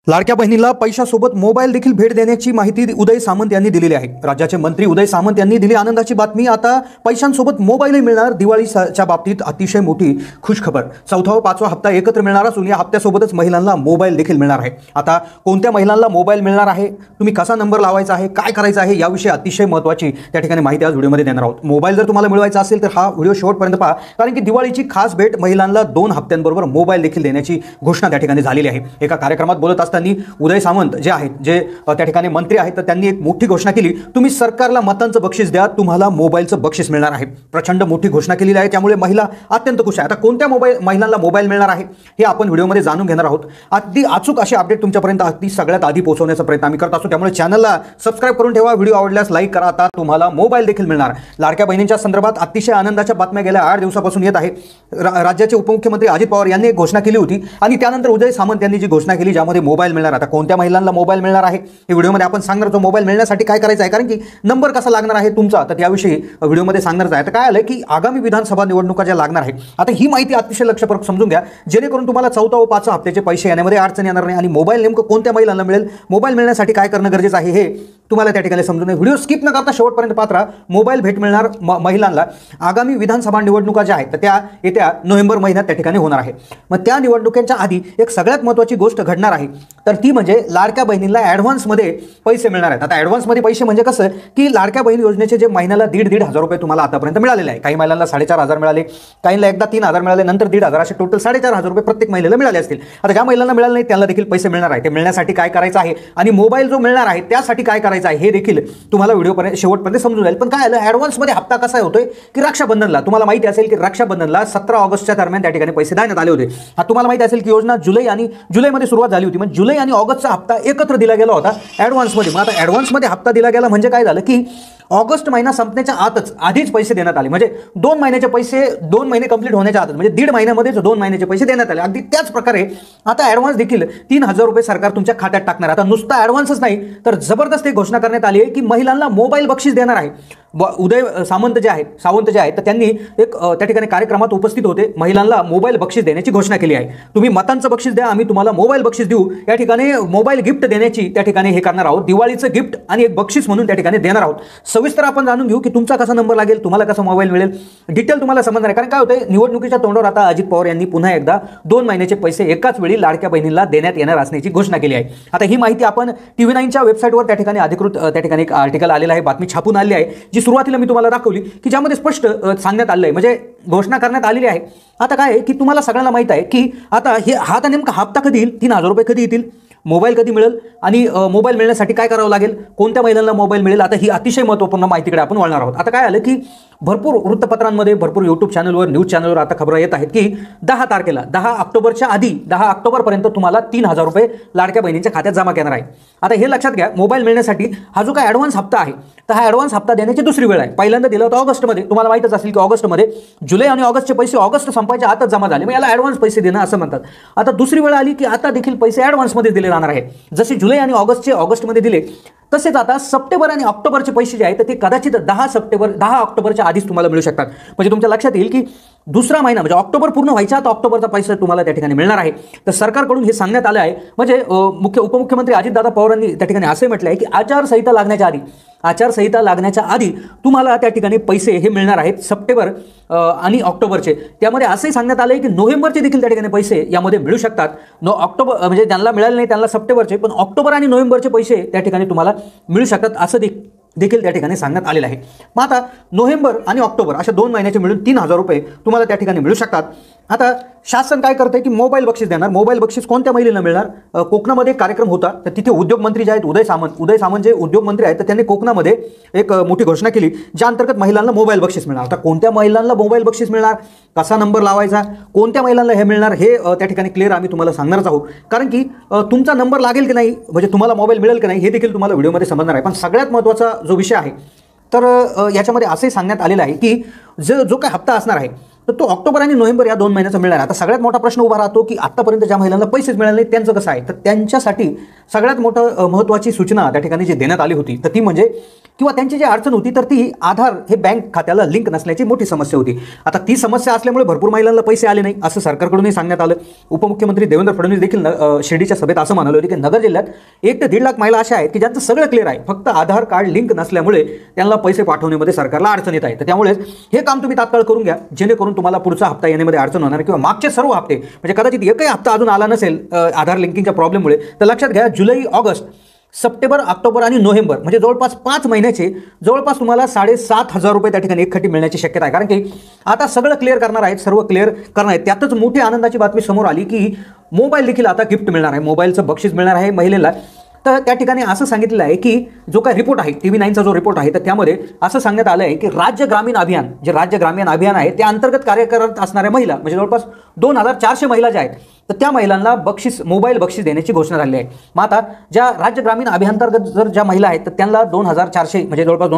लाडक्या बहिणीला पैशासोबत मोबाईल देखील भेट देण्याची माहिती उदय सामंत यांनी दिलेली आहे। राज्याचे मंत्री उदय सामंत यांनी दिली आनंदाची बातमी। आता पैशांसोबत मोबाईलही मिळणार। दिवाळीच्या बाबतीत अतिशय मोठी खुशखबर। चौथा व पाचवा हप्ता एकत्र मिळणार असून या हप्त्यासोबतच महिलांना मोबाईल देखील मिळणार आहे। आता कोणत्या महिलांना मोबाईल मिळणार आहे, तुम्ही कसा नंबर लावायचा आहे, काय करायचं आहे, याविषयी अतिशय महत्त्वाची त्या ठिकाणी माहिती आज व्हिडिओमध्ये देणार आहोत। मोबाईल जर तुम्हाला मिळवायचा असेल तर हा व्हिडिओ शेवटपर्यंत पहा, कारण की दिवाळीची खास भेट महिलांना 2 हप्त्यांबरोबर मोबाईल देखील देण्याची घोषणा त्या ठिकाणी झालेली आहे। एका कार्यक्रमात बोलत असताना उदय सामंत जे आहेत, जे त्या ठिकाणी मंत्री आहेत, तर त्यांनी एक मोठी घोषणा केली, तुम्ही सरकारला मतांचं बक्षीस द्या, तुम्हाला मोबाईलचं बक्षीस मिळणार आहे। प्रचंड मोठी घोषणा केलेली आहे, त्यामुळे महिला अत्यंत खुश आहे। आता कोणत्या महिलांना मोबाईल मिळणार आहे हे आपण व्हिडिओमध्ये जाणून घेणार आहोत। अगदी अचूक अशी अपडेट तुमच्यापर्यंत अगदी सगळ्यात आधी पोहोचवण्याचा प्रयत्न आम्ही करत असतो, त्यामुळे चॅनलला सबस्क्राइब करून ठेवा। व्हिडिओ आवडल्यास लाईक करा। आता तुम्हाला मोबाईल देखील मिळणार। लाडक्या बहिणींच्या संदर्भात अतिशय आनंदाच्या बातम्या गेल्या 8 दिवसापासून येत आहे। राज्याचे उपमुख्यमंत्री अजित पवार यांनी एक घोषणा केली होती आणि त्यानंतर उदय सामंत यांनी जी घोषणा केली, ज्यामध्ये मोबाईल मिळणार। आता कोणत्या महिलांना मोबाईल मिळणार आहे हे व्हिडिओमध्ये आपण सांगणार। जो मोबाईल मिळण्यासाठी काय करायचं आहे, कारण की नंबर कसा लागणार आहे तुमचा, तर त्याविषयी व्हिडिओमध्ये सांगणार आहे। तर काय आलं की आगामी विधानसभा निवडणुका ज्या लागणार आहे, आता ही माहिती अतिशय लक्षपूर्वक समजून घ्या, जेणेकरून तुम्हाला चौथा व पाचवा हप्त्याचे पैसे येण्यामध्ये अडचण येणार नाही। आणि मोबाईल नेमकं कोणत्या महिलांना मिळेल, मोबाईल मिळण्यासाठी काय करणं गरजेचं आहे हे तुम्हाला त्या ठिकाणी समजून घ्या। व्हिडिओ स्किप न करता शेवटपर्यंत पाहत राहा। मोबाईल भेट मिळणार महिलांना आगामी विधानसभा निवडणुका ज्या आहेत, तर त्या येत्या नोव्हेंबर महिन्यात त्या ठिकाणी होणार आहे। मग त्या निवडणुकांच्या आधी एक सगळ्यात महत्त्वाची गोष्ट घडणार आहे, तर ती म्हणजे लाडक्या बहिणींना ॲडव्हान्समध्ये पैसे मिळणार आहेत। आता ॲडव्हान्समध्ये पैसे म्हणजे कसं की लाडक्या बहीण योजनेचे जे महिन्याला 1,500 रुपये तुम्हाला आतापर्यंत मिळालेले आहे। काही महिलांना 4,500 मिळाले, काहींना एकदा 3,000 मिळाले, नंतर 1,500, असे टोटल 4,500 रुपये प्रत्येक महिलेला मिळाले असतील। आता ज्या महिलांना मिळाले नाही त्यांना देखील पैसे मिळणार आहे। ते मिळण्यासाठी काय करायचं आहे आणि मोबाईल जो मिळणार आहे त्यासाठी काय करायचं आहे हे देखील तुम्हाला व्हिडिओपर्यंत शेवटपर्यंत समजून जाईल। पण काय आलं, ॲडव्हान्समध्ये हप्ता कसा होतोय की रक्षाबंधनला तुम्हाला माहिती असेल की रक्षाबंधनला 17 ऑगस्टच्या दरम्यान त्या ठिकाणी पैसे देण्यात आले होते। हा तुम्हाला माहिती असेल की योजना जुलैमध्ये सुरुवात झाली होती, म्हणजे जुलै आणि ऑगस्टचा हप्ता एकत्र दिला गेला होता ॲडव्हान्समध्ये। मग आता ॲडव्हान्समध्ये हप्ता दिला गेला म्हणजे काय झालं की ऑगस्ट महिना संपण्याच्या आधीच पैसे देण्यात आले, म्हणजे 2 महिन्याचे पैसे 2 महिने कंप्लीट होण्याच्या आतच, म्हणजे 1.5 महिन्यामध्येच 2 महिन्याचे पैसे देण्यात आले। अगदी त्याच प्रकारे आता ॲडव्हान्स देखील 3,000 रुपये सरकार तुमच्या खात्यात टाकणार। आता नुसता ॲडव्हान्सच नाही तर जबरदस्त एक घोषणा करण्यात आली आहे की महिलांना मोबाईल बक्षीस देणार आहे। उदय सावंत जे आहेत तर त्यांनी एक त्या ठिकाणी कार्यक्रमात उपस्थित होते, महिलांना मोबाईल बक्षीस देण्याची घोषणा केली आहे। तुम्ही मतांचं बक्षीस द्या, आम्ही तुम्हाला मोबाईल बक्षीस देऊ। या ठिकाणी मोबाईल गिफ्ट देण्याची त्या ठिकाणी हे करणार आहोत, दिवाळीचं गिफ्ट आणि एक बक्षीस म्हणून त्या ठिकाणी देणार आहोत। सविस्तर आपण जाणून घेऊ की तुमचा कसा नंबर लागेल, तुम्हाला कसा मोबाईल मिळेल, डिटेल तुम्हाला समजणार आहे। कारण काय होतंय, निवडणुकीच्या तोंडावर आता अजित पवार यांनी पुन्हा एकदा 2 महिन्याचे पैसे एकाच वेळी लाडक्या बहिणींना देण्यात येणार असण्याची घोषणा केली आहे। आता ही माहिती आपण TV9च्या वेबसाईटवर त्या ठिकाणी अधिकृत त्या ठिकाणी एक आर्टिकल आलेलं आहे, बातमी छापून आली आहे, जी सुरुवातीला मी तुम्हाला दाखवली की ज्यामध्ये स्पष्ट सांगण्यात आलं आहे, म्हणजे घोषणा करण्यात आलेली आहे। आता काय आहे की तुम्हाला सगळ्यांना माहिती आहे की आता हा नेमका हप्ता कधी येईल, 3,000 रुपये कधी येतील, मोबाईल कधी मिळेल आणि मोबाईल मिळण्यासाठी काय करावं लागेल, कोणत्या महिलांना मोबाईल मिळेल। आता ही अतिशय महत्त्वपूर्ण माहितीकडे आपण वळणार आहोत। आता काय आलं की भरपूर वृत्तपत्रांमध्ये, भरपूर यूट्यूब चॅनलवर, न्यूज चॅनलवर आता खबरं येत आहेत की 10 तारखेला 10 ऑक्टोबरच्या आधी 10 ऑक्टोबरपर्यंत तुम्हाला 3,000 रुपये लाडक्या बहिणींच्या खात्यात जमा करणार आहे। आता हे लक्षात घ्या, मोबाईल मिळण्यासाठी हा जो काय ॲडव्हान्स हप्ता आहे, तर हा ॲडव्हान्स हप्ता देण्याची दुसरी वेळ आहे। पहिल्यांदा दिला होता ऑगस्टमध्ये, तुम्हाला माहितच असेल की ऑगस्टमध्ये जुलै आणि ऑगस्टचे पैसे ऑगस्ट संपायच्या आतच जमा झाले, मग याला ॲडव्हान्स पैसे देणं असं म्हणतात। आता दुसरी वेळ आली की आता देखील पैसे ॲडव्हान्समध्ये दिले जाणार आहे। जसे जुलै आणि ऑगस्टमध्ये दिले, तसेच आता सप्टेंबर आणि ऑक्टोबरचे पैसे जे आहेत ते कदाचित 10 ऑक्टोबरच्या आधीच तुम्हाला मिळू शकतात। म्हणजे तुमच्या लक्षात येईल की दुसरा महिना म्हणजे ऑक्टोबर पूर्ण व्हायच्या आता ऑक्टोबरचा पैसा तुम्हाला त्या ठिकाणी मिळणार आहे। तर सरकारकडून हे सांगण्यात आलं आहे, म्हणजे उपमुख्यमंत्री अजितदादा पवारांनी त्या ठिकाणी असे म्हटलं आहे की आचारसंहिता लागण्याच्या आधी तुम्हाला त्या ठिकाणी पैसे हे मिळणार आहेत, सप्टेंबर आणि ऑक्टोबरचे। त्यामध्ये असंही सांगण्यात आलं आहे की नोव्हेंबरचे देखील त्या ठिकाणी पैसे यामध्ये मिळू शकतात। ऑक्टोबर म्हणजे ज्यांना मिळाले नाही त्यांना सप्टेंबरचे, पण ऑक्टोबर आणि नोव्हेंबरचे पैसे त्या ठिकाणी तुम्हाला मिळू शकतात असं देखील त्या ठिकाणी सांगण्यात आलेलं आहे। मग आता नोव्हेंबर आणि ऑक्टोबर अशा 2 महिन्याचे मिळून 3,000 रुपये तुम्हाला त्या ठिकाणी मिळू शकतात। आता शासन काय करतंय की मोबाईल बक्षीस देणार। मोबाईल बक्षीस कोणत्या महिलेला मिळणार, कोकणामध्ये एक कार्यक्रम होता, तर तिथे उद्योगमंत्री जे आहेत उदय सामंत जे उद्योगमंत्री आहेत, तर त्यांनी कोकणामध्ये एक मोठी घोषणा केली, ज्या अंतर्गत महिलांना मोबाईल बक्षीस मिळणार। आता कोणत्या महिलांना मोबाईल बक्षीस मिळणार, कसा नंबर लावायचा, कोणत्या महिलांना हे मिळणार, हे त्या ठिकाणी क्लिअर आम्ही तुम्हाला सांगणारच आहोत। कारण की तुमचा नंबर लागेल की नाही, म्हणजे तुम्हाला मोबाईल मिळेल की नाही हे देखील तुम्हाला व्हिडिओमध्ये समजणार आहे। पण सगळ्यात महत्त्वाचा जो विषय आहे, तर याच्यामध्ये असंही सांगण्यात आलेलं आहे की जो काय हप्ता असणार आहे, तर तो ऑक्टोबर आणि नोव्हेंबर या 2 महिन्याचा मिळणार। आता सगळ्यात मोठा प्रश्न उभा राहतो की आतापर्यंत ज्या महिलांना पैसेच मिळाले नाहीत त्यांचं कसं आहे, तर त्यांच्यासाठी सगळ्यात महत्त्वाची सूचना त्या ठिकाणी जी देण्यात आली होती, तर ती म्हणजे किंवा त्यांची जी अडचण होती तर ती आधार हे बँक खात्याला लिंक नसल्याची मोठी समस्या होती. आता ती समस्या असल्यामुळे भरपूर महिलांना पैसे आले नाही असं सरकारकडूनही सांगण्यात आलं. उपमुख्यमंत्री देवेंद्र फडणवीस देखील शिर्डीच्या सभेत असं म्हणाले होते की नगर जिल्ह्यात 1 ते 1.5 लाख महिला अशा आहेत की ज्यांचं सगळं क्लिअर आहे, फक्त आधार कार्ड लिंक नसल्यामुळे त्यांना पैसे पाठवण्यामध्ये सरकारला अडचण येत आहे. तर त्यामुळे हे काम तुम्ही तात्काळ करून घ्या, जेणेकरून तुम्हाला पुढचा हप्ता येण्यामध्ये अडचण होणार किंवा मागचे सर्व हप्ते म्हणजे कदाचित एकही हप्ता अजून आला नसेल आधार लिंकिंगच्या प्रॉब्लेममुळे, तर लक्षात घ्या जुलै, ऑगस्ट, सप्टेंबर, ऑक्टोबर आणि नोव्हेंबर म्हणजे जवळपास 5 महिन्याचे जवळपास तुम्हाला 7,500 रुपये त्या ठिकाणी एकखटी मिळण्याची शक्यता आहे. कारण की आता सगळं क्लिअर करणार आहेत, सर्व क्लिअर करणार आहेत. त्यातच मोठी आनंदाची बातमी समोर आली की मोबाईल देखील आता गिफ्ट मिळणार आहे, मोबाईलचं बक्षीस मिळणार आहे महिलेला. तर त्या ठिकाणी असं सांगितलेलं आहे की जो काही रिपोर्ट आहे TV9चा जो रिपोर्ट आहे तर त्यामध्ये असं सांगण्यात आलं आहे की राज्य ग्रामीण अभियान, जे राज्य ग्रामीण अभियान आहे त्या अंतर्गत कार्य करत असणाऱ्या महिला म्हणजे जवळपास 2400 महिला ज्या आहेत तर त्या महिलांना बक्षीस, मोबाईल बक्षीस देण्याची घोषणा झाली आहे. मग आता ज्या राज्य ग्रामीण अभियानांतर्गत जर ज्या महिला आहेत तर त्यांना 2400 म्हणजे जवळपास